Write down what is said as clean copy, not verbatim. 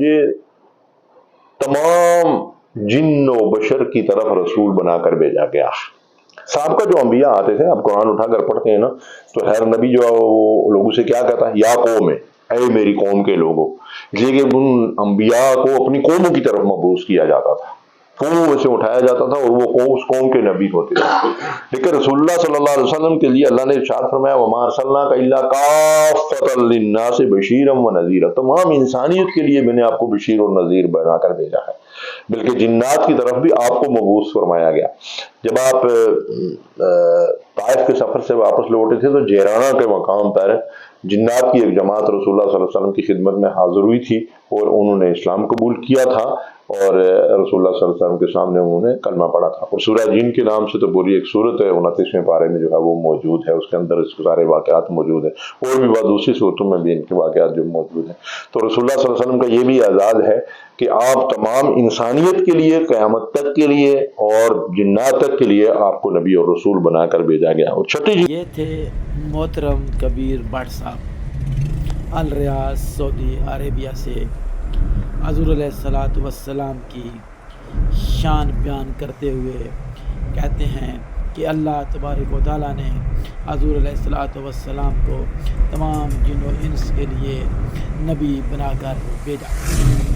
مجھے تمام جن و بشر کی طرف رسول بنا کر بھیجا گیا۔ صاحب کا جو انبیاء آتے تھے، آپ قرآن اٹھا کر پڑھتے ہیں نا، تو ہر نبی جو وہ لوگوں سے کیا کہتا ہے، یا قوم ہے، اے میری قوم کے لوگوں، اس لیے کہ ان انبیاء کو اپنی قوموں کی طرف مبعوث کیا جاتا تھا، قوموں سے اٹھایا جاتا تھا، اور وہ قوم اس قوم کے نبی ہوتے تھے۔ لیکن رسول اللہ صلی اللہ علیہ وسلم کے لیے اللہ نے ارشاد فرمایا وما ارسلناک الا کافۃ للناس بشیرا ونذیرا، تمام انسانیت کے لیے میں نے آپ کو بشیر اور نذیر بنا کر بھیجا ہے، بلکہ جنات کی طرف بھی آپ کو مبعوث فرمایا گیا۔ جب آپ طائف کے سفر سے واپس لوٹے تھے تو جیرانہ کے مقام پر جنات کی ایک جماعت رسول اللہ صلی اللہ علیہ وسلم کی خدمت میں حاضر ہوئی تھی، اور انہوں نے اسلام قبول کیا تھا، اور رسول اللہ صلی اللہ علیہ وسلم کے سامنے انہوں نے کلمہ پڑھا تھا۔ اور سورہ جن کے نام سے تو پوری ایک سورت ہے، 29ویں پارے میں جو ہے وہ موجود ہے، اس کے اندر اس کے سارے واقعات موجود ہیں، اور بھی بعض دوسری صورتوں میں بھی ان کے واقعات جو موجود ہیں۔ تو رسول اللہ صلی اللہ علیہ وسلم کا یہ بھی اعزاز ہے کہ آپ تمام انسانیت کے لیے، قیامت تک کے لیے اور جنات تک کے لیے آپ کو نبی اور رسول بنا کر بھیجا گیا۔ اور چھٹی یہ تھے محترم کبیر بٹ صاحب الریاض سعودی عربیہ سے حضور علیہ الصلاۃ والسلام کی شان بیان کرتے ہوئے کہتے ہیں کہ اللہ تبارک و تعالیٰ نے حضور علیہ الصلاۃ والسلام کو تمام جن و انس کے لیے نبی بنا کر بھیجا۔